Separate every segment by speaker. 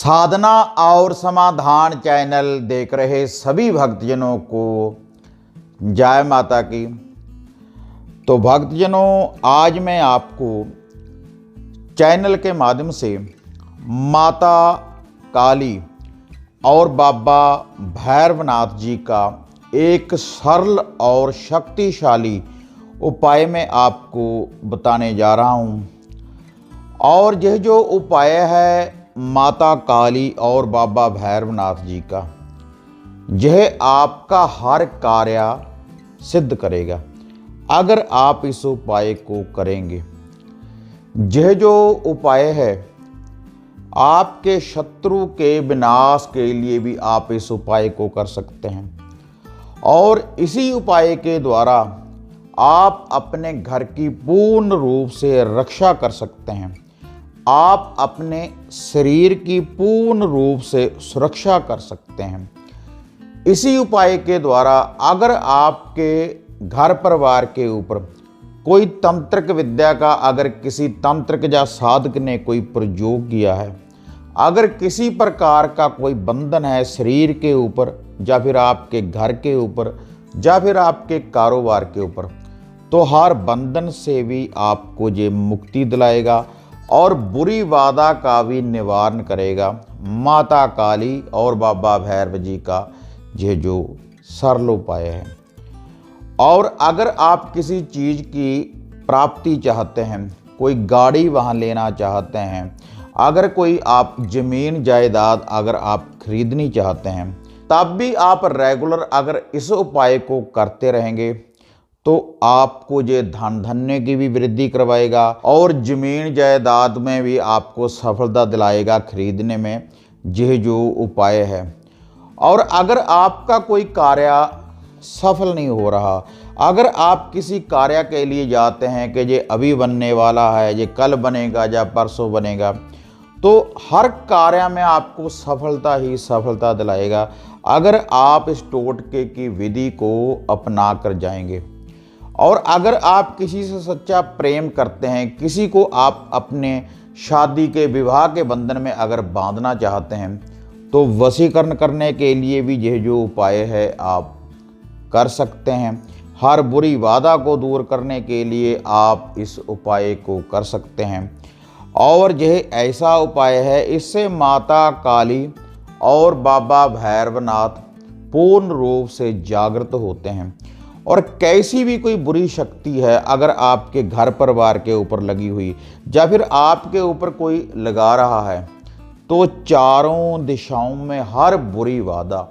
Speaker 1: साधना और समाधान चैनल देख रहे सभी भक्तजनों को जय माता की। तो भक्तजनों, आज मैं आपको चैनल के माध्यम से माता काली और बाबा भैरवनाथ जी का एक सरल और शक्तिशाली उपाय मैं आपको बताने जा रहा हूँ। और यह जो उपाय है माता काली और बाबा भैरवनाथ जी का, यह आपका हर कार्य सिद्ध करेगा अगर आप इस उपाय को करेंगे। यह जो उपाय है आपके शत्रु के विनाश के लिए भी आप इस उपाय को कर सकते हैं, और इसी उपाय के द्वारा आप अपने घर की पूर्ण रूप से रक्षा कर सकते हैं। आप अपने शरीर की पूर्ण रूप से सुरक्षा कर सकते हैं। इसी उपाय के द्वारा अगर आपके घर परिवार के ऊपर कोई तंत्रिक विद्या का, अगर किसी तंत्रिक या साधक ने कोई प्रयोग किया है, अगर किसी प्रकार का कोई बंधन है शरीर के ऊपर या फिर आपके घर के ऊपर या फिर आपके कारोबार के ऊपर, तो हर बंधन से भी आपको ये मुक्ति दिलाएगा और बुरी बाधा का भी निवारण करेगा। माता काली और बाबा भैरव जी का यह जो सरल उपाय है। और अगर आप किसी चीज़ की प्राप्ति चाहते हैं, कोई गाड़ी वहाँ लेना चाहते हैं, अगर कोई आप ज़मीन जायदाद अगर आप खरीदनी चाहते हैं, तब भी आप रेगुलर अगर इस उपाय को करते रहेंगे तो आपको ये धन धन्य की भी वृद्धि करवाएगा और ज़मीन जायदाद में भी आपको सफलता दिलाएगा खरीदने में यह जो उपाय है। और अगर आपका कोई कार्य सफल नहीं हो रहा, अगर आप किसी कार्य के लिए जाते हैं कि ये अभी बनने वाला है, ये कल बनेगा या परसों बनेगा, तो हर कार्य में आपको सफलता ही सफलता दिलाएगा अगर आप इस टोटके की विधि को अपना कर जाएंगे। और अगर आप किसी से सच्चा प्रेम करते हैं, किसी को आप अपने शादी के विवाह के बंधन में अगर बांधना चाहते हैं, तो वशीकरण करने के लिए भी यह जो उपाय है आप कर सकते हैं। हर बुरी बाधा को दूर करने के लिए आप इस उपाय को कर सकते हैं। और यह ऐसा उपाय है, इससे माता काली और बाबा भैरवनाथ पूर्ण रूप से जागृत होते हैं। और कैसी भी कोई बुरी शक्ति है अगर आपके घर परिवार के ऊपर लगी हुई या फिर आपके ऊपर कोई लगा रहा है, तो चारों दिशाओं में हर बुरी बाधा,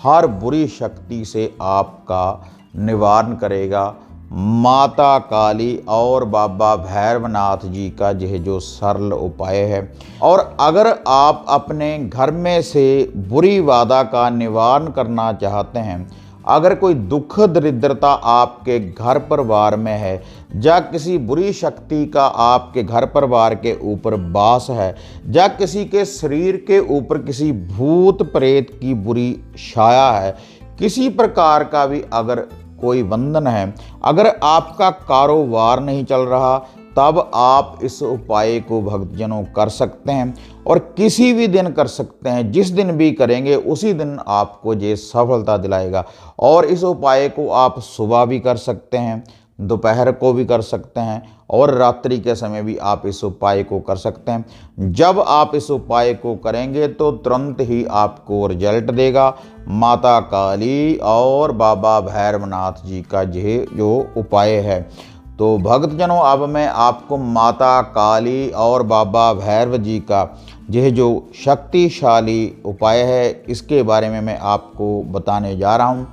Speaker 1: हर बुरी शक्ति से आपका निवारण करेगा माता काली और बाबा भैरवनाथ जी का यह जो सरल उपाय है। और अगर आप अपने घर में से बुरी बाधा का निवारण करना चाहते हैं, अगर कोई दुख दरिद्रता आपके घर परिवार में है या किसी बुरी शक्ति का आपके घर परिवार के ऊपर वास है या किसी के शरीर के ऊपर किसी भूत प्रेत की बुरी छाया है, किसी प्रकार का भी अगर कोई बंधन है, अगर आपका कारोबार नहीं चल रहा, तब आप इस उपाय को भक्तजनों कर सकते हैं। और किसी भी दिन कर सकते हैं, जिस दिन भी करेंगे उसी दिन आपको ये सफलता दिलाएगा। और इस उपाय को आप सुबह भी कर सकते हैं, दोपहर को भी कर सकते हैं और रात्रि के समय भी आप इस उपाय को कर सकते हैं। जब आप इस उपाय को करेंगे तो तुरंत ही आपको रिजल्ट देगा माता काली और बाबा भैरवनाथ जी का यह जो उपाय है। तो भक्तजनों, अब मैं आपको माता काली और बाबा भैरव जी का यह जो शक्तिशाली उपाय है इसके बारे में मैं आपको बताने जा रहा हूँ।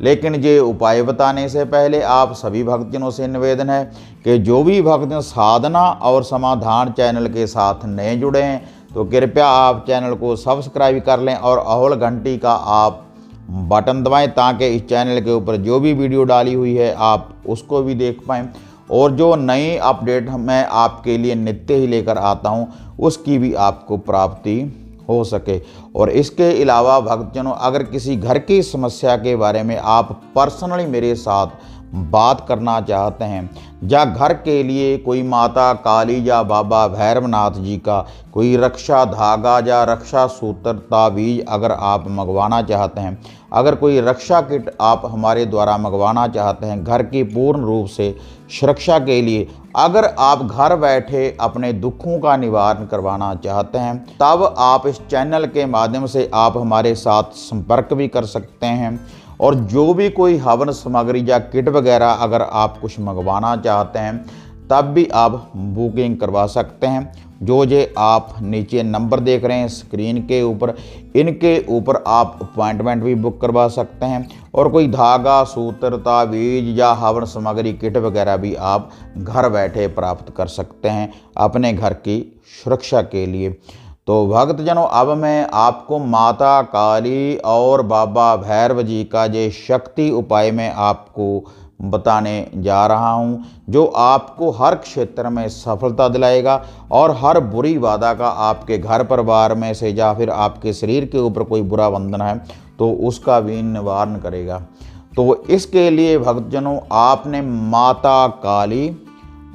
Speaker 1: लेकिन ये उपाय बताने से पहले आप सभी भक्तजनों से निवेदन है कि जो भी भक्तजन साधना और समाधान चैनल के साथ नए जुड़े हैं, तो कृपया आप चैनल को सब्सक्राइब कर लें और ऑल घंटी का आप बटन दबाएं, ताकि इस चैनल के ऊपर जो भी वीडियो डाली हुई है आप उसको भी देख पाएँ और जो नई अपडेट मैं आपके लिए नित्य ही लेकर आता हूं उसकी भी आपको प्राप्ति हो सके। और इसके अलावा भक्तजनों, अगर किसी घर की समस्या के बारे में आप पर्सनली मेरे साथ बात करना चाहते हैं, या घर के लिए कोई माता काली या बाबा भैरवनाथ जी का कोई रक्षा धागा या रक्षा सूत्र ताबीज अगर आप मंगवाना चाहते हैं, अगर कोई रक्षा किट आप हमारे द्वारा मंगवाना चाहते हैं घर की पूर्ण रूप से सुरक्षा के लिए, अगर आप घर बैठे अपने दुखों का निवारण करवाना चाहते हैं, तब आप इस चैनल के माध्यम से आप हमारे साथ संपर्क भी कर सकते हैं। और जो भी कोई हवन सामग्री या किट वगैरह अगर आप कुछ मंगवाना चाहते हैं, तब भी आप बुकिंग करवा सकते हैं। जो आप नीचे नंबर देख रहे हैं स्क्रीन के ऊपर, इनके ऊपर आप अपॉइंटमेंट भी बुक करवा सकते हैं। और कोई धागा सूत्र ताबीज या हवन सामग्री किट वगैरह भी आप घर बैठे प्राप्त कर सकते हैं अपने घर की सुरक्षा के लिए। तो भक्तजनों, अब मैं आपको माता काली और बाबा भैरव जी का ये शक्ति उपाय मैं आपको बताने जा रहा हूँ, जो आपको हर क्षेत्र में सफलता दिलाएगा और हर बुरी बाधा का आपके घर परिवार में से या फिर आपके शरीर के ऊपर कोई बुरा बंधन है तो उसका भी निवारण करेगा। तो इसके लिए भक्तजनों, आपने माता काली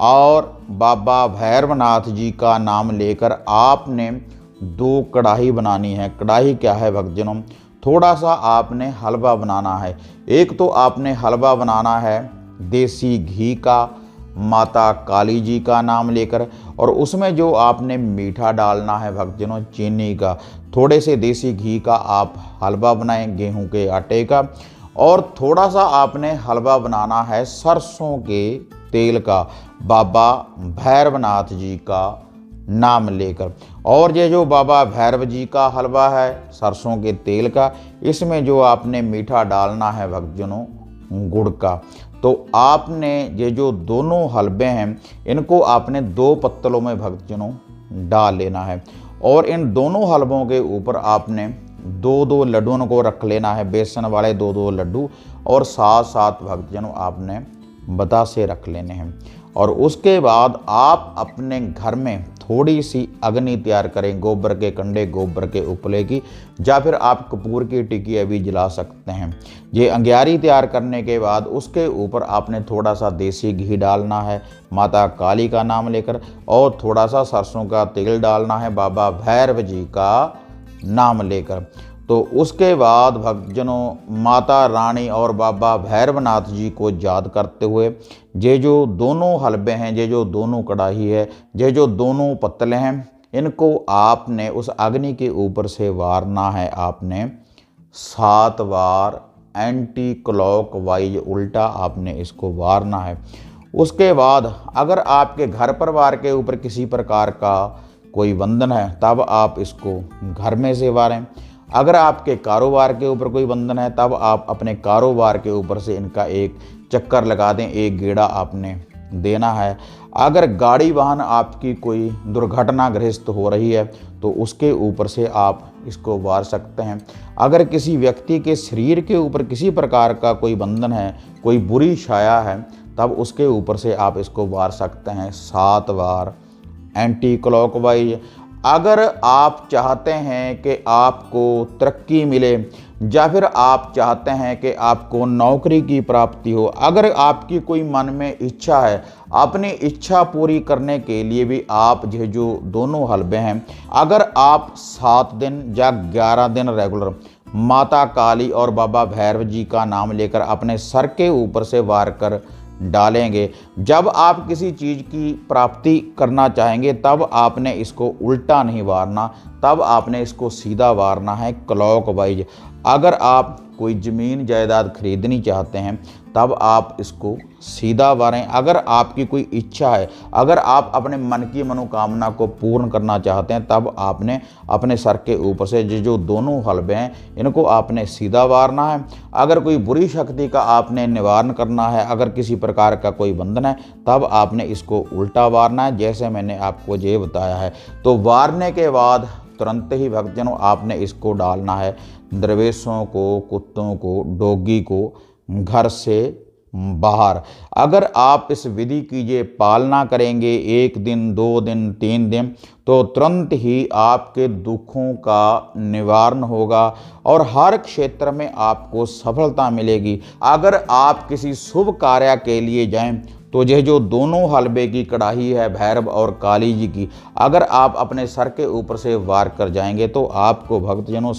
Speaker 1: और बाबा भैरवनाथ जी का नाम लेकर आपने 2 कढ़ाई बनानी है। कढ़ाई क्या है भक्तजनों, थोड़ा सा आपने हलवा बनाना है। एक तो आपने हलवा बनाना है देसी घी का माता काली जी का नाम लेकर, और उसमें जो आपने मीठा डालना है भक्तजनों चीनी का। थोड़े से देसी घी का आप हलवा बनाएं गेहूं के आटे का। और थोड़ा सा आपने हलवा बनाना है सरसों के तेल का बाबा भैरवनाथ जी का नाम लेकर। और ये जो बाबा भैरव जी का हलवा है सरसों के तेल का, इसमें जो आपने मीठा डालना है भक्तजनों गुड़ का। तो आपने ये जो दोनों हलवे हैं इनको आपने 2 पत्तलों में भक्तजनों डाल लेना है। और इन दोनों हलवों के ऊपर आपने 2-2 लड्डुओं को रख लेना है, बेसन वाले 2-2 लड्डू, और साथ भक्तजनों आपने बतासे रख लेने हैं। और उसके बाद आप अपने घर में थोड़ी सी अग्नि तैयार करें, गोबर के कंडे, गोबर के उपले की, या फिर आप कपूर की टिकिया भी जला सकते हैं। ये अंगियारी तैयार करने के बाद उसके ऊपर आपने थोड़ा सा देसी घी डालना है माता काली का नाम लेकर, और थोड़ा सा सरसों का तेल डालना है बाबा भैरव जी का नाम लेकर। तो उसके बाद भक्तजनों माता रानी और बाबा भैरवनाथ जी को याद करते हुए ये जो दोनों हलवे हैं, ये जो दोनों कढ़ाई है, ये जो दोनों पत्तले हैं, इनको आपने उस अग्नि के ऊपर से वारना है। आपने 7 बार एंटी क्लॉक वाइज उल्टा आपने इसको वारना है। उसके बाद अगर आपके घर परिवार के ऊपर किसी प्रकार का कोई बंधन है तब आप इसको घर में से वारें। अगर आपके कारोबार के ऊपर कोई बंधन है तब आप अपने कारोबार के ऊपर से इनका एक चक्कर लगा दें, एक गेड़ा आपने देना है। अगर गाड़ी वाहन आपकी कोई दुर्घटनाग्रस्त हो रही है तो उसके ऊपर से आप इसको वार सकते हैं। अगर किसी व्यक्ति के शरीर के ऊपर किसी प्रकार का कोई बंधन है, कोई बुरी छाया है, तब उसके ऊपर से आप इसको वार सकते हैं 7 बार एंटी क्लॉकवाइज। अगर आप चाहते हैं कि आपको तरक्की मिले, या फिर आप चाहते हैं कि आपको नौकरी की प्राप्ति हो, अगर आपकी कोई मन में इच्छा है, अपनी इच्छा पूरी करने के लिए भी आप ये जो दोनों हलवे हैं, अगर आप 7 दिन या 11 दिन रेगुलर माता काली और बाबा भैरव जी का नाम लेकर अपने सर के ऊपर से वार कर डालेंगे, जब आप किसी चीज़ की प्राप्ति करना चाहेंगे तब आपने इसको उल्टा नहीं वारना, तब आपने इसको सीधा वारना है क्लॉकवाइज। अगर आप कोई ज़मीन जायदाद खरीदनी चाहते हैं तब आप इसको सीधा वारें। अगर आपकी कोई इच्छा है, अगर आप अपने मन की मनोकामना को पूर्ण करना चाहते हैं तब आपने अपने सर के ऊपर से जो दोनों हलवे हैं इनको आपने सीधा वारना है। अगर कोई बुरी शक्ति का आपने निवारण करना है, अगर किसी प्रकार का कोई बंधन है, तब आपने इसको उल्टा वारना है, जैसे मैंने आपको ये बताया है। तो वारने के बाद तुरंत ही भक्तजनों आपने इसको डालना है दरवेशों को, कुत्तों को, डॉगी को घर से बाहर। अगर आप इस विधि की ये पालना करेंगे 1 दिन, 2 दिन, 3 दिन, तो तुरंत ही आपके दुखों का निवारण होगा और हर क्षेत्र में आपको सफलता मिलेगी। अगर आप किसी शुभ कार्य के लिए जाएं तो यह जो दोनों हलवे की कढ़ाई है भैरव और काली जी की, अगर आप अपने सर के ऊपर से वार कर जाएंगे तो आपको भक्तजनों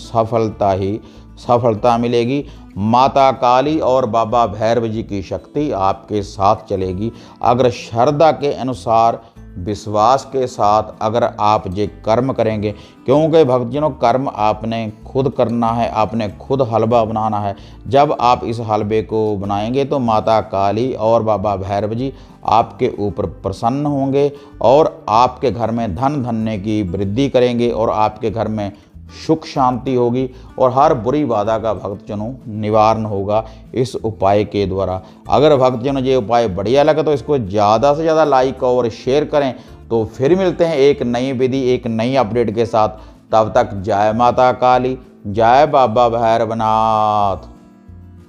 Speaker 1: सफलता मिलेगी। माता काली और बाबा भैरव जी की शक्ति आपके साथ चलेगी। अगर श्रद्धा के अनुसार, विश्वास के साथ अगर आप ये कर्म करेंगे, क्योंकि भक्तजनों कर्म आपने खुद करना है, आपने खुद हलवा बनाना है। जब आप इस हलवे को बनाएंगे तो माता काली और बाबा भैरव जी आपके ऊपर प्रसन्न होंगे और आपके घर में धन धान्य की वृद्धि करेंगे और आपके घर में सुख शांति होगी और हर बुरी बाधा का भक्तजनों निवारण होगा इस उपाय के द्वारा। अगर भक्तजनों ये उपाय बढ़िया लगे तो इसको ज़्यादा से ज़्यादा लाइक और शेयर करें। तो फिर मिलते हैं एक नई विधि, एक नई अपडेट के साथ। तब तक जय माता काली, जय बाबा भैरवनाथ।